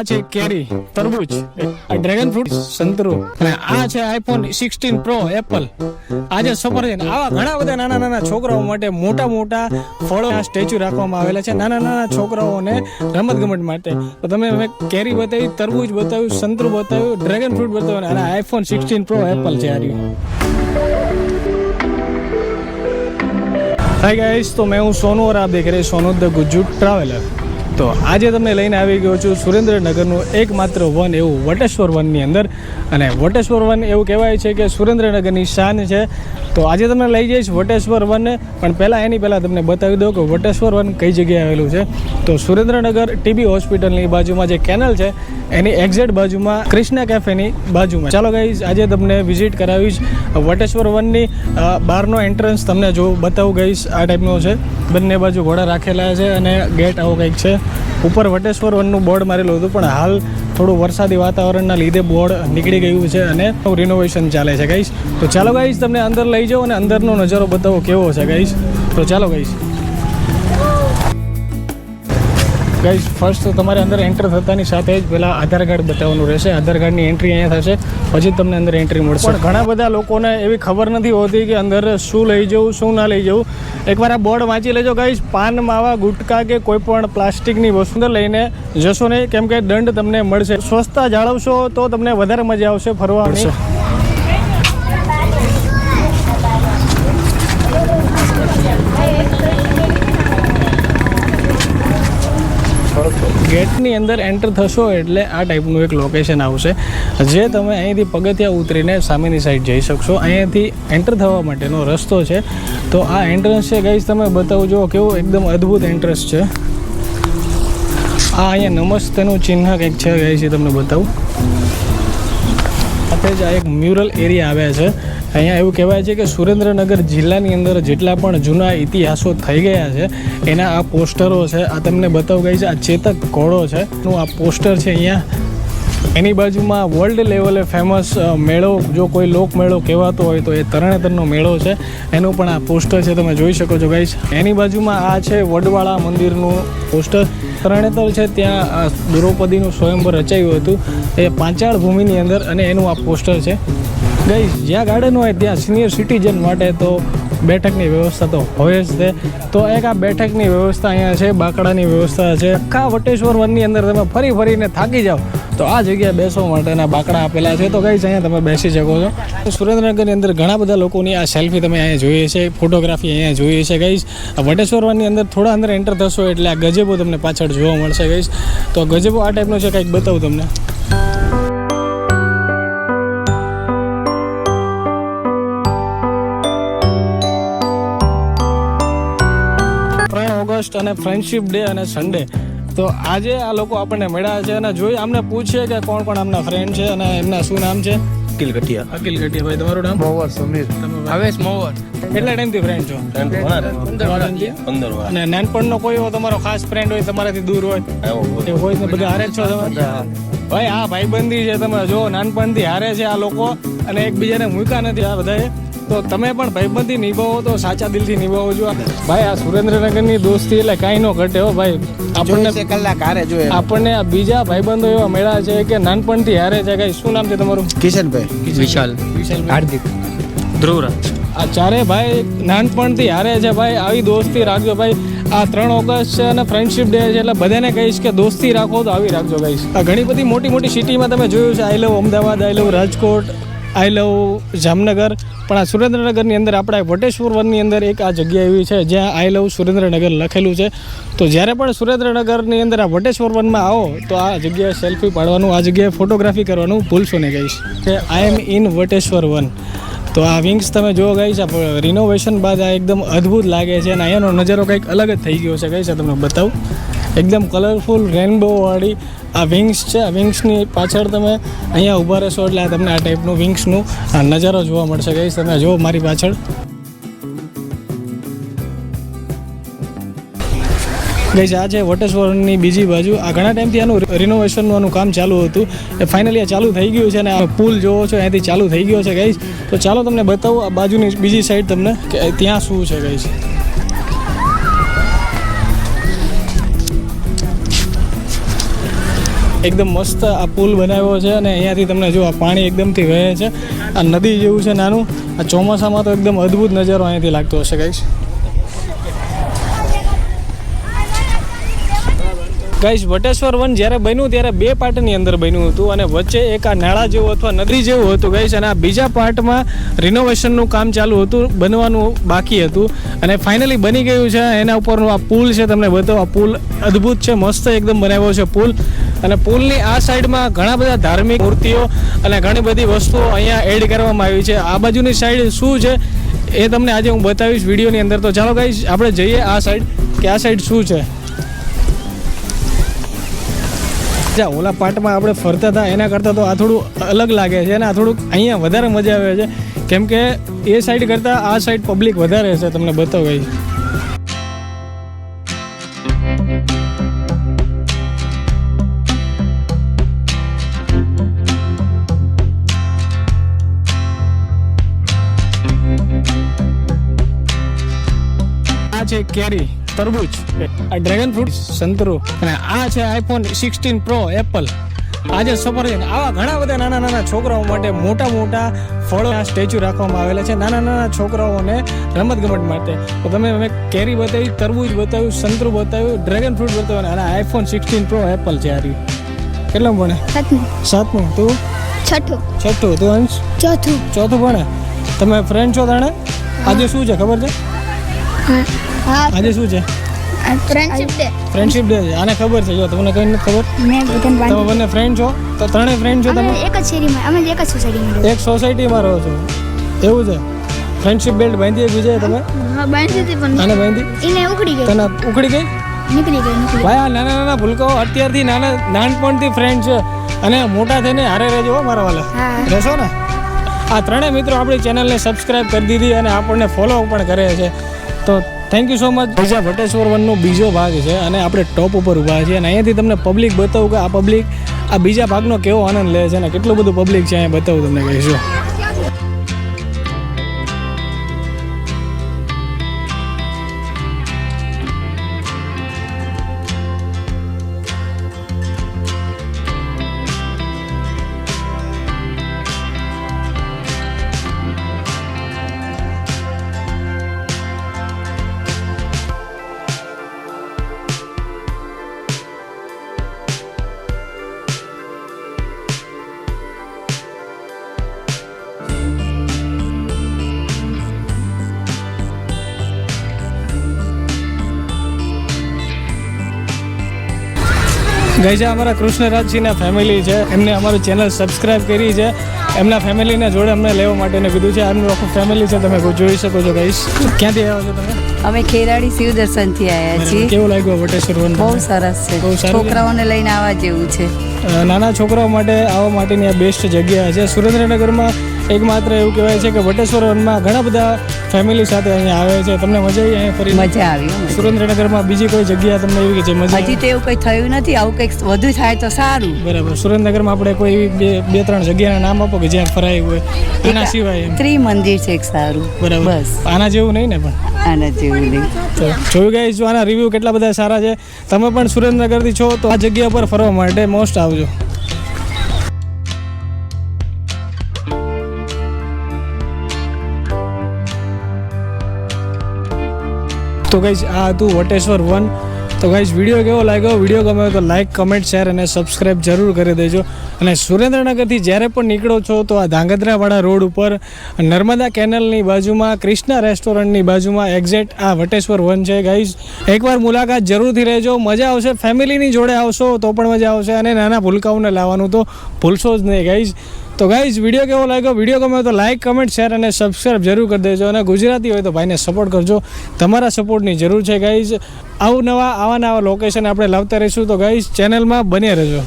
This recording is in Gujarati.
આ છે કેરી, તરબૂચ, આ ડ્રેગન ફ્રૂટ, સંતરું, અને આ છે આઈફોન 16 પ્રો એપલ, આ છે સફરજન. આવા ઘણા બધા નાના નાના છોકરાઓ માટે મોટા મોટા ફળોના સ્ટેચ્યુ રાખવામાં આવેલા છે, નાના નાના છોકરાઓને રમત ગમત માટે. તો તમે કેરી બતાવી, તરબૂચ બતાવ્યું, સંતરું બતાવ્યું, ડ્રેગન ફ્રૂટ બતાવ્યું, અને આઈફોન 16 પ્રો એપલ છે. हाय गाइस, तो मैं हूँ सोनू और आप देख रहे हैं सोनू द गुज्जू ट्रैवलर. તો આજે તમને લઈને આવી ગયો છું સુરેન્દ્રનગરનું એકમાત્ર વન એવું વટેશ્વર વનની અંદર. અને વટેશ્વર વન એવું કહેવાય છે કે સુરેન્દ્રનગરની શાન છે. તો આજે તમને લઈ જઈશ વટેશ્વર વન, પણ પહેલાં તમને બતાવી દઉં કે વટેશ્વર વન કઈ જગ્યાએ આવેલું છે. તો સુરેન્દ્રનગર ટીબી હોસ્પિટલની બાજુમાં જે કેનલ છે એની એક્ઝેક્ટ બાજુમાં કૃષ્ણા કેફેની બાજુમાં. ચાલો ગાઈઝ, આજે તમને વિઝિટ કરાવીશ વટેશ્વર વનની બહારનો એન્ટ્રન્સ તમને જો બતાવું ગાઈઝ. આ ટાઈપનો છે, બંને બાજુ ઘોડા રાખેલા છે અને ગેટ આવો કંઈક છે. ઉપર વટેશ્વર વનનું બોર્ડ મારેલું હતું, પણ હાલ થોડું વરસાદી વાતાવરણના લીધે બોર્ડ નીકળી ગયું છે અને રિનોવેશન ચાલે છે ગાઈઝ. તો ચાલો ગાઈઝ, તમને અંદર લઈ જાઓ અને અંદરનો નજારો બતાવો કેવો છે ગાઈઝ. તો ચાલો ગાઈઝ. ગાઈઝ, ફર્સ્ટ તો તમારે અંદર એન્ટર થતાની સાથે જ પહેલાં આધાર કાર્ડ બતાવવાનું રહેશે. આધાર કાર્ડની એન્ટ્રી અહીંયા થશે, પછી તમને અંદર એન્ટ્રી મળશે. પણ ઘણા બધા લોકોને એવી ખબર નથી હોતી કે અંદર શું લઈ જવું, શું ના લઈ જવું. એકવાર આ બોર્ડ વાંચી લેજો ગાઈઝ. પાન, માવા, ગુટકા કે કોઈ પણ પ્લાસ્ટિકની વસ્તુ લઈને જશો નહીં, કેમ કે દંડ તમને મળશે. સ્વચ્છતા જાળવશો તો તમને વધારે મજા આવશે ફરવાની. ગેટની અંદર એન્ટર થશો એટલે આ ટાઈપનું એક લોકેશન આવશે, જે તમે અહીંથી પગથિયા ઉતરીને સામેની સાઈડ જઈ શકશો. અહીંયાથી એન્ટર થવા માટેનો રસ્તો છે. તો આ એન્ટ્રન્સ છે ગાઈઝ, તમે બતાવજો કેવું એકદમ અદ્ભુત એન્ટ્રન્સ છે. આ અહીંયા નમસ્તેનું ચિહ્ન કંઈક છે ગાઈઝ, એ તમને બતાવું. સાથે જ આ એક મ્યુરલ એરિયા આવ્યા છે. અહીંયા એવું કહેવાય છે કે સુરેન્દ્રનગર જિલ્લાની અંદર જેટલા પણ જૂના ઇતિહાસો થઈ ગયા છે એના આ પોસ્ટરો છે. આ તમને બતાવું ગઈ છે, આ ચેતક ઘોડો છે નું આ પોસ્ટર છે અહીંયા. એની બાજુમાં વર્લ્ડ લેવલે ફેમસ મેળો, જો કોઈ લોકમેળો કહેવાતો હોય તો એ તરણેતરનો મેળો છે, એનું પણ આ પોસ્ટર છે, તમે જોઈ શકો છો ગાઈસ. એની બાજુમાં આ છે વડવાળા મંદિરનું પોસ્ટર. તરણેતર છે ત્યાં દ્રૌપદીનું સ્વયંવર રચાયું હતું એ પાંચાળ ભૂમિની અંદર, અને એનું આ પોસ્ટર છે ગાઈસ. જ્યાં ગાર્ડન હોય ત્યાં સિનિયર સિટીઝન માટે તો બેઠકની વ્યવસ્થા તો હોય જ તે. તો એક આ બેઠકની વ્યવસ્થા અહીંયા છે, બાકડાની વ્યવસ્થા છે. આખા વટેશ્વર વનની અંદર તમે ફરી ફરીને થાકી જાઓ તો આ જગ્યાએ બેસવા માટેના બાકડા આપેલા છે. તો ગાઈસ, અહીંયા તમે બેસી શકો છો. સુરેન્દ્રનગરની અંદર ઘણા બધા લોકોની આ સેલ્ફી તમે અહીંયા જોઈએ છે, ફોટોગ્રાફી અહીંયા જોઈએ છે ગાઈસ. વટેશ્વર વનની અંદર થોડા અંદર એન્ટર થશો એટલે આ ગજેબો તમને પાછળ જોવા મળશે ગાઈસ. તો ગજેબો આ ટાઈપનો છે, કંઈક બતાવું તમને. 3 ઓગસ્ટ અને ફ્રેન્ડશિપ ડે અને સન્ડે, તો આજે આ લોકો આપણને મળ્યા છે અને જોઈ અમને પૂછીએ કે કોણ કોણ આમના ફ્રેન્ડ છે અને એમના શું નામ છે. અકિલ ગઢિયા. ભાઈ, તમારું નામ? મોવર સમીર. હવેશ મોવર. કેટલા ટાઈમથી ફ્રેન્ડ છો? 15. અને નાનપણનો કોઈ એવો તમારો ખાસ ફ્રેન્ડ હોય, તમારાથી દૂર હોય એ હોય ને બધા હારે જ છો તમે? ભાઈ, આ ભાઈબંધી છે, તમે જો નાનપણથી હારે છે આ લોકો અને એકબીજાને મૂક્યા નથી આ બધાએ. તો તમે પણ ભાઈબંધી નિભાવો તો સાચા દિલથી નિભાવો છો ભાઈ. આ સુરેન્દ્રનગરની દોસ્તી એટલે કાંઈ ન ઘટે હો ભાઈ. આપણને આ બીજા ભાઈબંધો એવા મળ્યા છે કે નાનપણથી હારે છે. કઈ શું નામ છે તમારું? કિશનભાઈ. વિશાલ. હાર્દિક. ધ્રુવરાજ. આ ચારે ભાઈ નાનપણથી હારે છે ભાઈ. આવી દોસ્તી રાખજો ભાઈ. આ 3 ઓગસ્ટ છે અને ફ્રેન્ડશિપ ડે છે, એટલે બધાને કહીશ કે દોસ્તી રાખો તો આવી રાખજો કહીશ. આ ઘણી બધી મોટી મોટી સિટીમાં તમે જોયું છે, આઈ લવ અમદાવાદ, આઈ લવ રાજકોટ, આઈ લવ જામનગર, પણ આ સુરેન્દ્રનગરની અંદર આપણા વટેશ્વર વનની અંદર એક આ જગ્યા એવી છે જ્યાં આઈ લવ સુરેન્દ્રનગર લખેલું છે. તો જ્યારે પણ સુરેન્દ્રનગરની અંદર આ વટેશ્વર વનમાં આવો તો આ જગ્યાએ સેલ્ફી પાડવાનું, આ જગ્યાએ ફોટોગ્રાફી કરવાનું ભૂલશો નહીં કહીશ કે આઈ એમ ઇન વટેશ્વર વન. તો આ વિંગ્સ તમે જો ગઈશ, રિનોવેશન બાદ આ એકદમ અદ્ભુત લાગે છે અને અહીંયાનો નજારો કંઈક અલગ જ થઈ ગયો છે ગઈશ. તમને બતાવું, એકદમ કલરફુલ રેનબોવાળી આ વિંગ્સ છે. આ વિંગ્સની પાછળ તમે અહીંયા ઊભા રહેશો એટલે તમને આ ટાઈપનું વિંગ્સનું નજારો જોવા મળશે ગઈશ. તમે જુઓ મારી પાછળ ગઈશ, આ છે વટેશ્વરની બીજી બાજુ. આ ઘણા ટાઈમથી આનું રિનોવેશનનું કામ ચાલુ હતું, એ ફાઇનલી આ ચાલુ થઈ ગયું છે અને આ પુલ જોવો છો અહીંયાથી ચાલુ થઈ ગયો છે ગઈશ. તો ચાલો તમને બતાવું આ બાજુની બીજી સાઈડ તમને કે ત્યાં શું છે ગઈશ. એકદમ મસ્ત આ પુલ બનાવ્યો છે અને અહીંયાથી તમને જો આ પાણી એકદમથી વહે છે. આ નદી જેવું છે નાનું. આ ચોમાસામાં તો એકદમ અદ્ભુત નજારો અહીંયાથી લાગતો હશે ગાઈસ. ગાઈસ વટેશ્વર વન જ્યારે બન્યું ત્યારે 2 પાર્ટની અંદર બન્યું હતું અને વચ્ચે એક આ નાળા જેવું અથવા નદી જેવું હતું ગાઈસ. અને આ બીજા પાર્ટમાં રિનોવેશનનું કામ ચાલુ હતું, બનવાનું બાકી હતું અને ફાઇનલી બની ગયું છે. એના ઉપરનું આ પુલ છે, તમને બતાવો. આ પુલ અદ્ભુત છે, મસ્ત એકદમ બનાવ્યો છે પુલ. અને પુલની આ સાઈડમાં ઘણા બધા ધાર્મિક મૂર્તિઓ અને ઘણી બધી વસ્તુઓ અહીંયા એડ કરવામાં આવી છે. આ બાજુની સાઈડ શું છે એ તમને આજે હું બતાવીશ વિડીયોની અંદર. તો ચાલો ગાઈસ આપણે જઈએ આ સાઈડ કે આ સાઈડ શું છે. ઓલા પાર્ટમાં આપણે ફરતા હતા એના કરતાં તો આ થોડું અલગ લાગે છે અને આ થોડુંક અહીંયા વધારે મજા આવે છે કેમ કે એ સાઈડ કરતાં આ સાઈડ પબ્લિક વધારે છે. તમને બતાવો ગાઈસ. આ છે કેરી, તરબૂચ, આ ડ્રેગન ફ્રૂટ, સંતરું અને આ છે આઈફોન 16 પ્રો એપલ. આજે સફરજન. આવા ઘણા બધા નાના નાના છોકરાઓ માટે મોટા મોટા ફળોના સ્ટેચ્યુ રાખવામાં આવેલા છે નાના નાના છોકરાઓને રમતગમત માટે. તો તમે મેં કેરી બતાવી, તરબૂચ બતાવ્યું, સંતરું બતાવ્યું, ડ્રેગન ફ્રૂટ બતાવ્યું અને આઈફોન 16 પ્રો એપલ છે. આ કેટલા ભણે? 7મું. તું? 6ઠું. તું અંશ? 4થું ભણે. તમે ફ્રેન્ડ છો તાણે? આજે શું છે ખબર છે? આજે શું છે? ફ્રેન્ડશિપ ડે છે. આને ખબર છે? જો તમને કઈ નથી ખબર? તમે બંને ફ્રેન્ડ છો? તો 3 ફ્રેન્ડ છો તમે? એક જ શેરીમાં, અમે એક જ સોસાયટીમાં. એક સોસાયટીમાં રહો છો? એવું છે. ફ્રેન્ડશિપ બેલ્ટ બાંધી બીજે તમે? હા બાંધી હતી પણ આને બાંધી? એને ઉખડી ગઈ. તને ઉખડી ગઈ? નીકળી ગઈ. ભાઈ આ નાના નાના ભૂલકાઓ અત્યારથી નાનપણથી ફ્રેન્ડ છે અને મોટા થઈને હારે રહેજો મારા વાલા. રહેશો ને? આ 3 મિત્રો આપણી ચેનલને સબસ્ક્રાઇબ કરી દીધી અને આપણને ફોલો પણ કરે છે. તો થેન્ક યુ સો મચ. બીજા વટેશ્વર વનનો બીજો ભાગ છે અને આપણે ટોપ ઉપર ઊભા છીએ અને અહીંયાથી તમને પબ્લિક બતાવું કે આ પબ્લિક આ બીજા ભાગનો કેવો આનંદ લે છે અને કેટલું બધું પબ્લિક છે અહીંયા બતાવું તમને કહીશું. ગાઈસ અમારા કૃષ્ણરાજજીના ફેમિલી છે, એમને અમારું ચેનલ સબસ્ક્રાઇબ કરી છે. એમના ફેમિલીને જોડે અમને લેવા માટે કીધું છે. આમનું આખું ફેમિલી છે, તમે જોઈ શકો છો ગાઈસ. ક્યાંથી આવ્યા છો તમે? અમે ખેરાડી શિવ દર્શનથી આવ્યા છીએ. કેવું લાગ્યું વટેશ્વર વન? બહુ સરસ છે. છોકરાઓને લઈને આવવા જેવું છે. નાના છોકરાઓ માટે આવવા માટેની આ બેસ્ટ જગ્યા છે. સુરેન્દ્રનગરમાં એકમાત્ર એવું કહેવાય છે કે વટેશ્વર વનમાં ઘણા બધા ફેમિલી સાથે અહીંયા આવે છે. તમને મજા આવી અહીંયા ફરી? મજા આવી. સુરેન્દ્રનગરમાં બીજી કોઈ જગ્યા તમને એવી કે મજા? હજી તો એવું કંઈ થયું નથી. આવું કંઈક વધુ થાય તો સારું. બરાબર. સુરેન્દ્રનગરમાં આપણે કોઈ એવી 2-3 જગ્યાના નામ આપો કે જ્યાં ફરાય હોય આના સિવાય? ત્રિમંદિર છે એક સારું. બરાબર. બસ આના જેવું નહીં ને? પણ આના જેવું નહીં. તો જોયું ગાઈસ, જો આના રિવ્યૂ કેટલા બધા સારા છે. તમે પણ સુરેન્દ્રનગરથી છો તો આ જગ્યા પર ફરવા માટે મોસ્ટ આવજો. તો ગાઈસ આ હતું વટેશ્વર વન. તો ગાઈસ વિડીયો કેવો લાગ્યો? વિડીયો ગમે તો લાઇક, કમેન્ટ, શેર અને સબસ્ક્રાઇબ જરૂર કરી દેજો. અને સુરેન્દ્રનગરથી જ્યારે પણ નીકળો છો તો આ ધાંગધ્રાવાળા રોડ ઉપર નર્મદા કેનલની બાજુમાં કૃષ્ણા રેસ્ટોરન્ટની બાજુમાં એક્ઝેક્ટ આ વટેશ્વર વન છે. ગાઈસ એકવાર મુલાકાત જરૂરથી રહેજો, મજા આવશે. ફેમિલીની જોડે આવશો તો પણ મજા આવશે અને નાના ભૂલકાઓને લાવવાનું તો ભૂલશો જ નહીં ગાઈસ. તો ગાઈઝ વિડીયો કેવો લાગ્યો? વિડીયો ગમે તો લાઇક, કમેન્ટ, શેર અને સબસ્ક્રાઇબ જરૂર કરી દેજો. અને ગુજરાતી હોય તો ભાઈને સપોર્ટ કરજો. તમારા સપોર્ટની જરૂર છે ગાઈઝ. આવા નવા લોકેશન આપણે લાવતા રહીશું. તો ગાઈઝ ચેનલમાં બન્યા રહેજો.